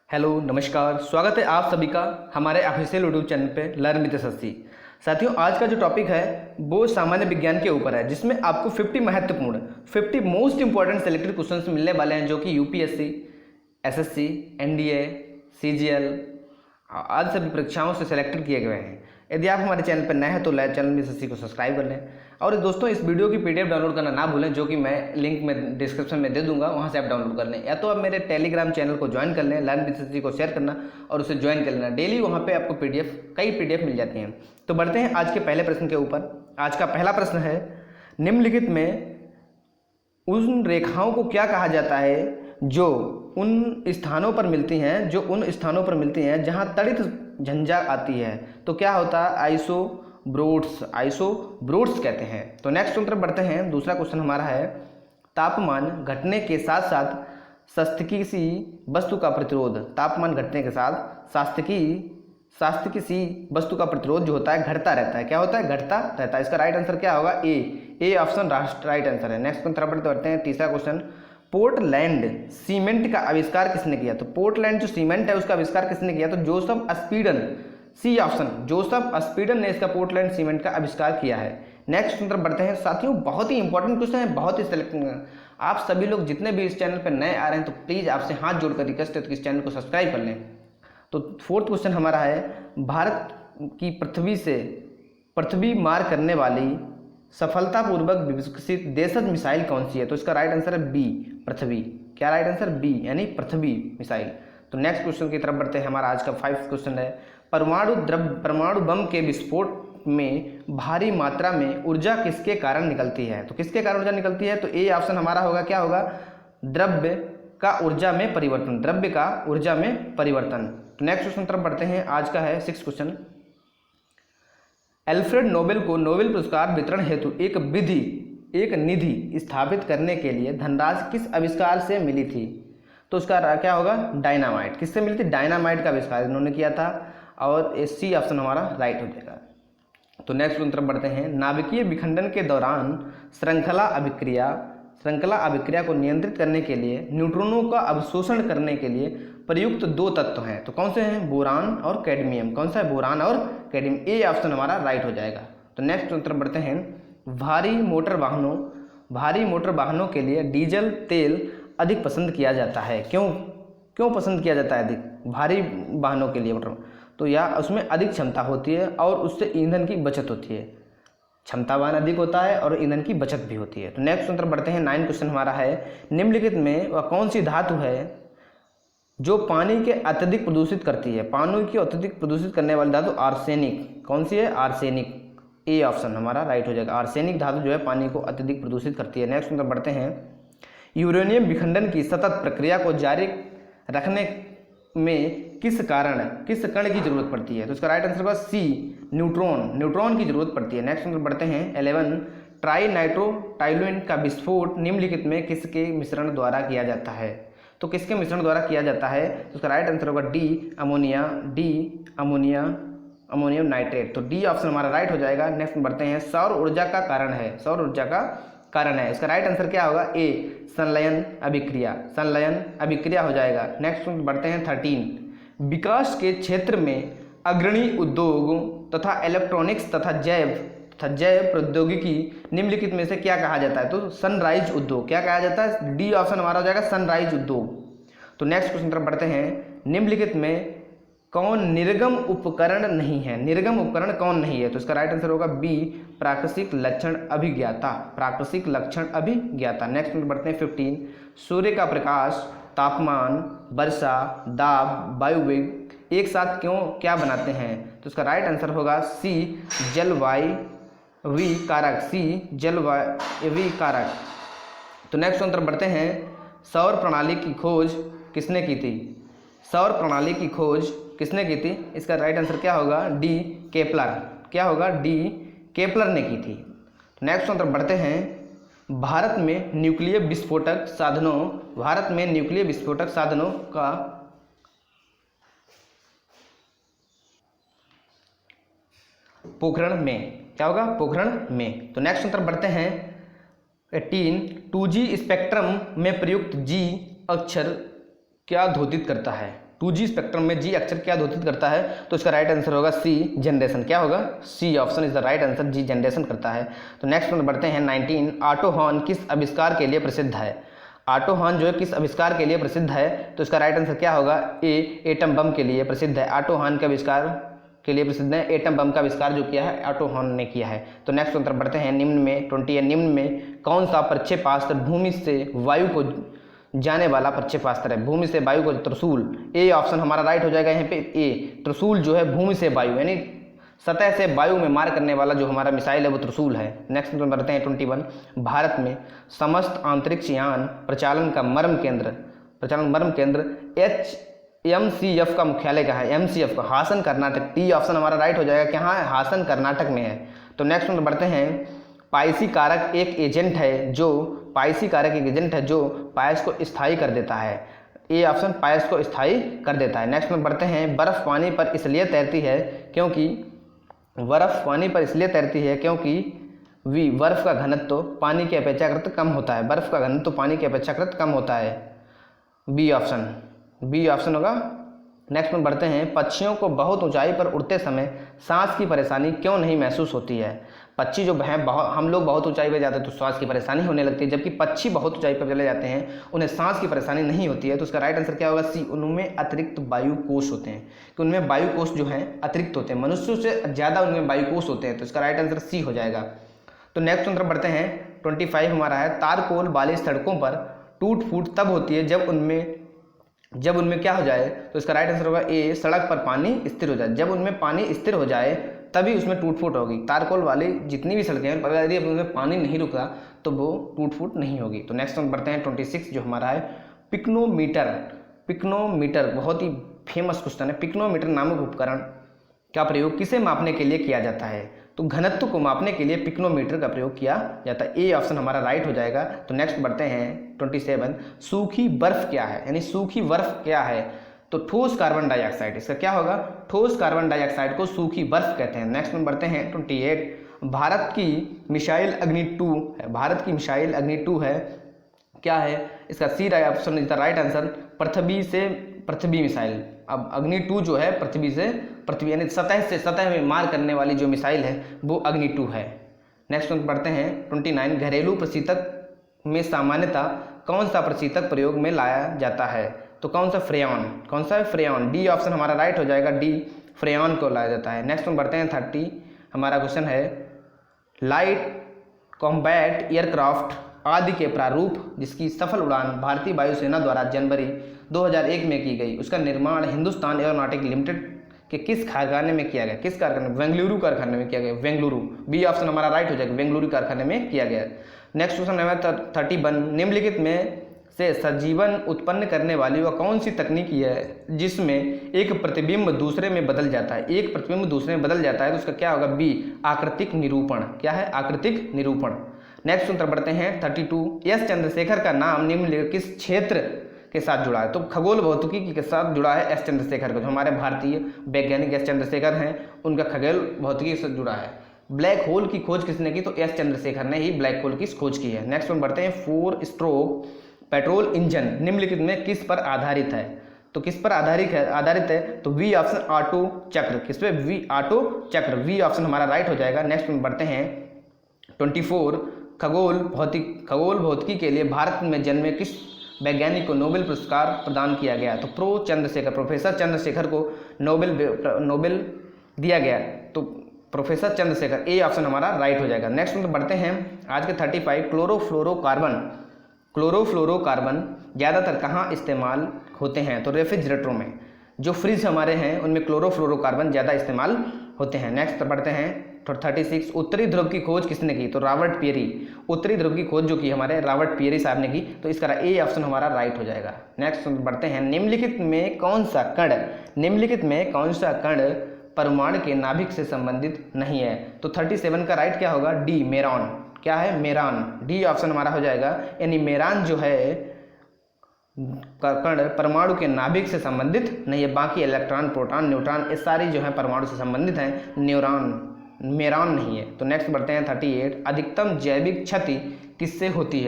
Hello नमस्कार, स्वागत है आप सभी का हमारे ऑफिशियल यूट्यूब चैनल पे लर्न विद एसएससी। साथियों, आज का जो टॉपिक है वो सामान्य विज्ञान के ऊपर है, जिसमें आपको 50 महत्वपूर्ण 50 मोस्ट इंपॉर्टेंट सेलेक्टेड क्वेश्चंस मिलने वाले हैं, जो कि यूपीएससी, एसएससी, एनडीए, सीजीएल आदि सभी परीक्षाओं से सिलेक्टेड किए गए हैं। यदि आप हमारे चैनल पर नए हैं तो चैनल में एसएससी को सब्सक्राइब कर लें। और दोस्तों, इस वीडियो की पीडीएफ डाउनलोड करना ना भूलें, जो कि मैं लिंक में डिस्क्रिप्शन में दे दूंगा, वहां से आप डाउनलोड कर लें। या तो आप मेरे टेलीग्राम चैनल को ज्वाइन कर लें, लर्न विद एसएससी को शेयर करना और उसे ज्वाइन कर लेना। डेली वहां पे आपको कई पीडीएफ मिल जाती हैं। तो बढ़ते हैं आज के पहले प्रश्न के ऊपर। आज का पहला प्रश्न है, निम्नलिखित में उन रेखाओं को क्या कहा जाता है जो उन स्थानों पर मिलती हैं जहां तड़ित झंझा आती है? तो क्या होता है? आइसोब्रोड्स कहते हैं। तो नेक्स्ट तरफ बढ़ते हैं। दूसरा क्वेश्चन हमारा है, तापमान घटने के साथ साथ सांख्यिकी सी वस्तु का प्रतिरोध। तापमान घटने के साथ सांख्यिकी सी वस्तु का प्रतिरोध जो होता है घटता रहता है। क्या होता है? घटता रहता है। इसका राइट आंसर क्या होगा? ए ऑप्शन राइट आंसर है। नेक्स्ट तरफ बढ़ते हैं। तीसरा क्वेश्चन, पोर्टलैंड सीमेंट का आविष्कार किसने किया? तो पोर्टलैंड जो सीमेंट है उसका आविष्कार किसने किया? तो जोसेफ स्पीडन, सी ऑप्शन, जोसेफ स्पीडन ने इसका पोर्टलैंड सीमेंट का आविष्कार किया है। नेक्स्ट तरफ बढ़ते हैं। साथियों, बहुत ही इंपॉर्टेंट क्वेश्चन है, बहुत ही सिलेक्टिंग। आप सभी लोग जितने भी इस चैनल पर नए आ रहे हैं तो प्लीज आपसे हाथ जोड़कर रिक्वेस्ट है कि इस चैनल को सब्सक्राइब कर लें। तो फोर्थ क्वेश्चन हमारा है, भारत की पृथ्वी मार करने वाली सफलतापूर्वक विकसित देशज मिसाइल कौन सी है? तो इसका राइट आंसर है बी, पृथ्वी। क्या राइट आंसर? बी, यानी पृथ्वी मिसाइल। तो नेक्स्ट क्वेश्चन की तरफ बढ़ते हैं। हमारा आज का 5th क्वेश्चन है, परमाणु बम के विस्फोट में भारी मात्रा में ऊर्जा किसके कारण निकलती है? तो किसके कारण ऊर्जा निकलती है? तो ए ऑप्शन हमारा होगा, क्या होगा? द्रव्य का ऊर्जा में परिवर्तन। तो नेक्स्ट क्वेश्चन तरफ बढ़ते हैं। आज का है 6th क्वेश्चन, अल्फ्रेड नोबेल को नोबेल पुरस्कार वितरण हेतु एक निधि स्थापित करने के लिए धनराशि किस आविष्कार से मिली थी? तो उसका क्या होगा? डायनामाइट। किससे मिली थी? डायनामाइट का आविष्कार इन्होंने किया था। और सी ऑप्शन हमारा राइट हो जाएगा। तो नेक्स्ट तरफ बढ़ते हैं। नाभिकीय विखंडन के दौरान श्रृंखला अभिक्रिया को नियंत्रित करने के लिए न्यूट्रॉनों का अवशोषण करने के लिए प्रयुक्त 2 तत्व हैं। तो कौन से हैं? बोरान और कैडमियम। कौन सा है? बोरान और कैडमियम। ए ऑप्शन हमारा राइट हो जाएगा। तो नेक्स्ट तरफ बढ़ते हैं। भारी मोटर वाहनों के लिए डीजल तेल अधिक पसंद किया जाता है। क्यों पसंद किया जाता है अधिक? भारी वाहनों के लिए तो या उसमें अधिक क्षमता होती है और उससे ईंधन की बचत होती है। क्षमतावान अधिक होता है और ईंधन की बचत भी होती है। तो नेक्स्ट तरफ बढ़ते हैं। 9 क्वेश्चन हमारा है, निम्नलिखित में वह कौन सी धातु है जो पानी के अत्यधिक प्रदूषित करती है? पानी की अत्यधिक प्रदूषित करने वाली धातु आर्सेनिक। कौन सी है? आर्सेनिक। ए ऑप्शन हमारा राइट हो जाएगा। आर्सेनिक धातु जो है पानी को अत्यधिक प्रदूषित करती है। नेक्स्ट तरफ बढ़ते हैं। यूरेनियम विखंडन की सतत प्रक्रिया को जारी रखने में किस कण की जरूरत पड़ती है? तो इसका राइट आंसर होगा सी, न्यूट्रॉन की जरूरत पड़ती है। नेक्स्ट तरफ बढ़ते हैं। 11, ट्राइनाइट्रोटाइलुएन का विस्फोट निम्नलिखित में किसके मिश्रण द्वारा किया जाता है? तो किसके मिश्रण द्वारा किया जाता है? तो उसका राइट आंसर होगा डी, अमोनियम नाइट्रेट। तो डी ऑप्शन हमारा राइट हो जाएगा। नेक्स्ट बढ़ते हैं। सौर ऊर्जा का कारण है। इसका राइट आंसर क्या होगा? ए, संलयन अभिक्रिया हो जाएगा। नेक्स्ट बढ़ते हैं। 13, विकास के क्षेत्र में अग्रणी उद्योगों तथा इलेक्ट्रॉनिक्स तथा जैव प्रौद्योगिकी निम्नलिखित में से क्या कहा जाता है? तो सनराइज उद्योग। क्या कहा जाता है? डी ऑप्शन हमारा हो जाएगा, सनराइज उद्योग। तो नेक्स्ट क्वेश्चन तरफ बढ़ते हैं। निम्नलिखित में कौन निर्गम उपकरण नहीं है? निर्गम उपकरण कौन नहीं है? तो इसका राइट आंसर होगा बी, प्राकृतिक लक्षण अभिज्ञाता। नेक्स्ट में बढ़ते हैं। 15, सूर्य का प्रकाश, तापमान, वर्षा, दाब, वायुवेग एक साथ क्या बनाते हैं? तो इसका राइट आंसर होगा सी, जलवायु कारक। तो नेक्स्ट तरफ बढ़ते हैं। सौर प्रणाली की खोज किसने की थी? इसका राइट आंसर क्या होगा? D, Kepler. क्या होगा? डी, केपलर ने की थी। नेक्स्ट तरफ बढ़ते हैं। भारत में न्यूक्लियर विस्फोटक साधनों का पोखरण में। क्या होगा? पोखरण में। तो नेक्स्ट तरफ बढ़ते हैं। 18, 2G स्पेक्ट्रम में प्रयुक्त जी अक्षर क्या द्योतित करता है? 2G स्पेक्ट्रम में जी अक्षर क्या द्योतित करता है, तो इसका राइट आंसर होगा सी, जनरेशन। क्या होगा? C option is the right answer, G generation करता है। तो नेक्स्ट में बढ़ते हैं 19, ऑटो हॉर्न किस आविष्कार के लिए प्रसिद्ध है? ऑटो हॉर्न जो है किस आविष्कार के लिए प्रसिद्ध है, तो इसका राइट आंसर क्या होगा? ए, एटम बम के लिए प्रसिद्ध है। ऑटो हॉर्न के आविष्कार के लिए प्रसिद्ध है, एटम बम का आविष्कार जो किया है ऑटो हॉर्न ने किया है। तो नेक्स्ट उत्तर बढ़ते हैं निम्न में 20 है, निम्न में कौन सा प्रक्षेपास्त्र भूमि से वायु को जाने वाला प्रक्षेपास्त्र है? भूमि से वायु को त्रिशूल, ए ऑप्शन हमारा राइट हो जाएगा यहाँ पे ए। त्रिशूल जो है भूमि से वायु यानी सतह से वायु में मार करने वाला जो हमारा मिसाइल है वो त्रिशूल है। नेक्स्ट में बढ़ते हैं 21, भारत में समस्त अंतरिक्ष यान प्रचालन का मर्म केंद्र MCF का मुख्यालय कहाँ है? MCF का हासन कर्नाटक, टी ऑप्शन हमारा राइट हो जाएगा। कहाँ है? हासन कर्नाटक में है। तो नेक्स्ट में बढ़ते हैं पायसी कारक एक एजेंट है जो पायस को स्थायी कर देता है। ए ऑप्शन पायस को स्थायी कर देता है। नेक्स्ट में बढ़ते हैं बर्फ पानी पर इसलिए तैरती है क्योंकि बर्फ का घनत्व पानी के अपेक्षाकृत कम होता है। बी ऑप्शन होगा। नेक्स्ट में बढ़ते हैं पक्षियों को बहुत ऊंचाई पर उड़ते समय सांस की परेशानी क्यों नहीं महसूस होती है? पक्षी जो हैं हम लोग बहुत ऊंचाई पर जाते हैं तो सांस की परेशानी होने लगती है, जबकि पक्षी बहुत ऊंचाई पर चले जाते हैं उन्हें सांस की परेशानी नहीं होती है। तो उसका राइट आंसर क्या होगा? सी, उनमें अतिरिक्त वायु कोश होते हैं, कि उनमें वायु कोश जो हैं अतिरिक्त होते हैं, मनुष्यों से ज़्यादा उनमें वायु कोश होते हैं। तो इसका राइट आंसर सी हो जाएगा। तो नेक्स्ट उत्तर बढ़ते हैं 25 हमारा है तारकोल वाली सड़कों पर टूट फूट तब होती है जब उनमें क्या हो जाए? तो इसका राइट आंसर होगा ए, सड़क पर पानी स्थिर हो जाए। जब उनमें पानी स्थिर हो जाए तभी उसमें टूट फूट होगी। तारकोल वाली जितनी भी सड़कें हैं अगर यदि उनमें पानी नहीं रुका तो वो टूट फूट नहीं होगी। तो नेक्स्ट हम बढ़ते हैं 26 जो हमारा है पिक्नोमीटर बहुत ही फेमस क्वेश्चन है। पिक्नोमीटर नामक उपकरण का प्रयोग किसे मापने के लिए किया जाता है? तो घनत्व को मापने के लिए पिक्नोमीटर का प्रयोग किया जाता है। ए ऑप्शन हमारा राइट हो जाएगा। तो नेक्स्ट बढ़ते हैं 27, सूखी बर्फ क्या है? यानी सूखी बर्फ क्या है? तो ठोस कार्बन डाइऑक्साइड। इसका क्या होगा? ठोस कार्बन डाइऑक्साइड को सूखी बर्फ कहते हैं। नेक्स्ट में बढ़ते हैं 28, भारत की मिसाइल अग्नि 2 है। क्या है? इसका C option is the right answer, Prithvi missile. अब अग्नि 2 जो है पृथ्वी यानी सतह में मार करने वाली जो मिसाइल है वो अग्नि 2 है। नेक्स्ट में बढ़ते हैं 29, घरेलू प्रशीतक में सामान्यतः कौन सा प्रशीतक प्रयोग में लाया जाता है? तो कौन सा? फ्रेयॉन। डी ऑप्शन हमारा राइट हो जाएगा, डी, फ्रेयॉन को लाया जाता है। नेक्स्ट में बढ़ते हैं 30, हमारा क्वेश्चन है लाइट कॉम्बैट एयरक्राफ्ट आदि के प्रारूप जिसकी सफल उड़ान भारतीय वायुसेना द्वारा जनवरी 2001 में की गई, उसका निर्माण हिंदुस्तान एरोनॉटिक लिमिटेड के किस कारखाने में किया गया? किस कारखाने? बेंगलुरु कारखाने में किया गया। बेंगलुरु, बी ऑप्शन हमारा राइट हो जाएगा, बेंगलुरु कारखाने में किया गया। नेक्स्ट क्वेश्चन है 31, निम्नलिखित में से सजीवन उत्पन्न करने वाली वह कौन सी तकनीकी है जिसमें एक प्रतिबिंब दूसरे में बदल जाता है? तो उसका क्या होगा? बी, आकृतिक निरूपण। क्या है? आकृतिक निरूपण। नेक्स्ट उत्तर बढ़ते हैं 32, एस चंद्रशेखर का नाम निम्नलिखित किस क्षेत्र के साथ जुड़ा है? तो खगोल भौतिकी के साथ जुड़ा है एस चंद्रशेखर का। जो हमारे भारतीय वैज्ञानिक एस चंद्रशेखर हैं उनका खगोल भौतिकी से जुड़ा है। ब्लैक होल की खोज किसने की? तो एस चंद्रशेखर ने ही ब्लैक होल की खोज की है। नेक्स्ट में बढ़ते हैं 4 स्ट्रोक पेट्रोल इंजन निम्नलिखित में किस पर आधारित है? तो किस पर आधारित है? तो वी ऑप्शन, ऑटो चक्र। किस पे? वी, ऑटो चक्र। वी ऑप्शन हमारा राइट हो जाएगा। नेक्स्ट में बढ़ते हैं 24, खगोल भौतिकी के लिए भारत में जन्मे किस वैज्ञानिक को नोबेल पुरस्कार प्रदान किया गया? तो प्रोफेसर चंद्रशेखर को नोबेल दिया गया। तो प्रोफेसर चंद्रशेखर, ए ऑप्शन हमारा राइट हो जाएगा। नेक्स्ट में बढ़ते हैं आज के 35, क्लोरोफ्लोरोकार्बन ज़्यादातर कहाँ इस्तेमाल होते हैं? तो रेफ्रिजरेटरों में। जो फ्रिज हमारे हैं उनमें क्लोरोफ्लोरोकार्बन ज़्यादा इस्तेमाल होते हैं। नेक्स्ट बढ़ते हैं 36, उत्तरी ध्रुव की खोज किसने की? तो रॉबर्ट पियरी। उत्तरी ध्रुव की खोज जो की हमारे रॉबर्ट पियरी साहब ने की, तो इसका ए ऑप्शन हमारा राइट हो जाएगा। नेक्स्ट बढ़ते हैं निम्नलिखित में कौन सा कण परमाणु के नाभिक से संबंधित नहीं है? तो 37 का राइट क्या होगा? D, Meron. क्या है? मेरान। डी ऑप्शन हमारा हो जाएगा। यानी मेरान जो है कण परमाणु के नाभिक से संबंधित नहीं है, बाकी इलेक्ट्रॉन, प्रोटॉन, न्यूट्रॉन ये सारी जो है परमाणु से संबंधित हैं, मेरान नहीं है। तो नेक्स्ट बढ़ते हैं 38, अधिकतम जैविक क्षति किससे होती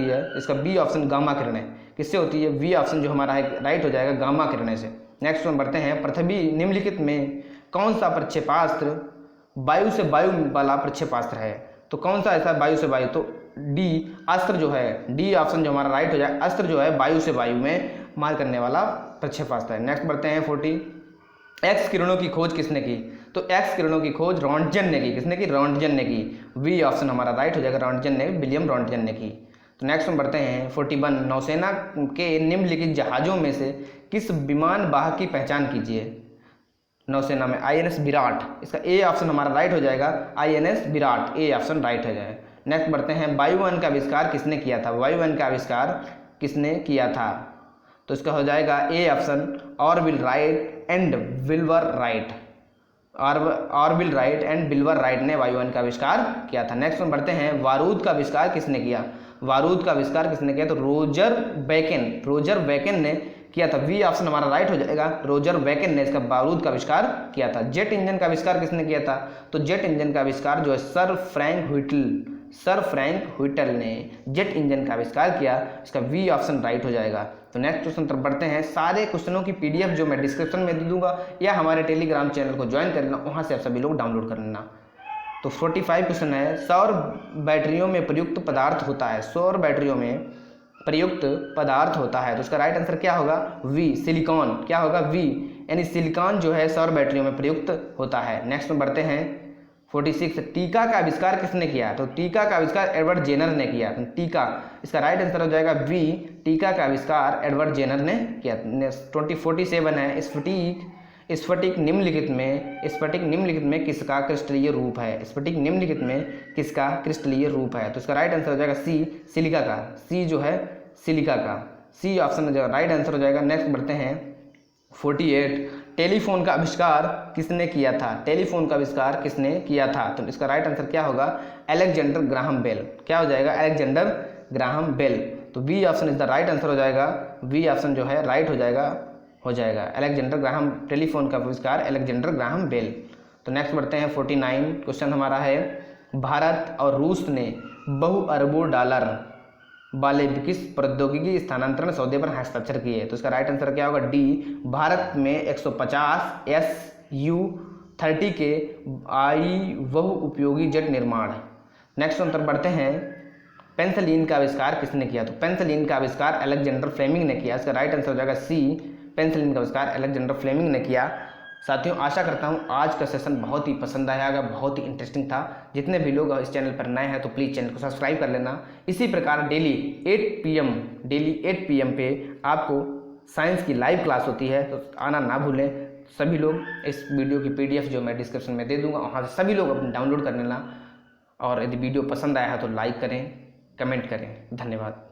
है? इसका बी ऑप्शन, गामा किरणें। किससे होती है? वी ऑप्शन जो हमारा है राइट हो जाएगा गामा किरणें से। नेक्स्ट वन बढ़ते हैं, पृथ्वी निम्नलिखित में कौन सा प्रक्षेपास्त्र वायु से वायु वाला प्रक्षेपास्त्र है? तो कौन सा ऐसा वायु से वायु? तो डी अस्त्र जो है, डी ऑप्शन जो हमारा राइट हो जाए, अस्त्र जो है वायु से वायु में मार करने वाला प्रक्षेपास्त्र है। नेक्स्ट बढ़ते हैं 40, एक्स किरणों की खोज किसने की? तो एक्स किरणों की खोज रॉन्टजन ने की। किसने की? रॉन्टजन ने की। वी ऑप्शन हमारा राइट हो जाएगा, रॉन्टजन ने, विलियम रॉन्टजन ने की। तो नेक्स्ट हम बढ़ते हैं 41, नौसेना के निम्नलिखित जहाजों में से किस विमान वाहक की पहचान कीजिए? नौसेना में INS विराट, इसका ए ऑप्शन हमारा राइट हो जाएगा, INS Virat, A option right हो जाए। नेक्स्ट बढ़ते हैं, वायुयान का आविष्कार किसने किया था? वायुयान का आविष्कार किसने किया था? तो इसका हो जाएगा A option, Orville right and Wilbur right. Orville right and Wilbur right ने वायुयान का आविष्कार किया था। नेक्स्ट में बढ़ते हैं, बारूद का आविष्कार किसने किया? बारूद का आविष्कार किसने किया? तो रोजर बैकेन ने किया था। वी ऑप्शन हमारा राइट हो जाएगा, रोजर बैकेन ने इसका बारूद का आविष्कार किया था। जेट इंजन का आविष्कार किसने किया था? तो जेट इंजन का आविष्कार जो है सर फ्रैंक व्हिटल ने जेट इंजन का आविष्कार किया। इसका वी ऑप्शन राइट हो जाएगा। तो नेक्स्ट क्वेश्चन तरफ बढ़ते हैं। सारे क्वेश्चनों की PDF जो मैं डिस्क्रिप्शन में दे दूंगा या हमारे टेलीग्राम चैनल को ज्वाइन कर लेना, वहाँ से आप सभी लोग डाउनलोड कर लेना। तो 45 क्वेश्चन है, सौर बैटरियों में प्रयुक्त पदार्थ होता है। सौर बैटरियों में प्रयुक्त पदार्थ होता है, तो उसका राइट आंसर क्या होगा? V, silicon. क्या होगा? वी, यानी सिलिकॉन जो है सौर बैटरियों में प्रयुक्त होता है। नेक्स्ट में बढ़ते हैं 46, टीका का आविष्कार किसने किया? तो टीका का आविष्कार एडवर्ड जेनर ने किया। तो टीका, इसका राइट आंसर हो जाएगा वी, टीका का आविष्कार एडवर्ड जेनर ने किया। 47 है, स्फटिक निम्नलिखित में किसका क्रिस्टलीय रूप है? स्फटिक निम्नलिखित में किसका क्रिस्टलीय रूप है? तो इसका राइट आंसर हो जाएगा सी, सिलिका का। सी जो है सिलिका का, सी ऑप्शन राइट आंसर हो जाएगा। नेक्स्ट बढ़ते हैं 48, टेलीफोन का आविष्कार किसने किया था? टेलीफोन का आविष्कार किसने किया था? तो इसका राइट आंसर क्या होगा? Alexander Graham Bell. क्या हो जाएगा? Alexander Graham Bell. तो B option is the right answer हो जाएगा। बी ऑप्शन जो है राइट हो जाएगा अलेक्जेंडर ग्राहम, टेलीफोन का आविष्कार अलेक्जेंडर ग्राहम बेल। तो नेक्स्ट बढ़ते हैं 49, क्वेश्चन हमारा है, भारत और रूस ने बहु अरबों डॉलर वाले किस प्रौद्योगिकी स्थानांतरण सौदे पर हस्ताक्षर किए? तो इसका राइट आंसर क्या होगा? डी, भारत में 150 SU-30 के बहु उपयोगी जेट निर्माण। नेक्स्ट अंतर बढ़ते हैं, पेंसिलिन का आविष्कार किसने किया? तो पेंसिलिन का आविष्कार अलेक्जेंडर फ्लेमिंग ने किया। इसका राइट आंसर हो जाएगा सी, पेंसिलिन का आविष्कार अलेक्जेंडर फ्लेमिंग ने किया। साथियों, आशा करता हूँ आज का सेशन बहुत ही पसंद आया होगा, बहुत ही इंटरेस्टिंग था। जितने भी लोग इस चैनल पर नए हैं तो प्लीज़ चैनल को सब्सक्राइब कर लेना। इसी प्रकार डेली 8 PM पे आपको साइंस की लाइव क्लास होती है, तो आना ना भूलें। सभी लोग इस वीडियो की PDF जो मैं डिस्क्रिप्शन में दे दूँगा, वहाँ से सभी लोग अपने डाउनलोड कर लेना। और यदि वीडियो पसंद आया है तो लाइक करें, कमेंट करें। धन्यवाद।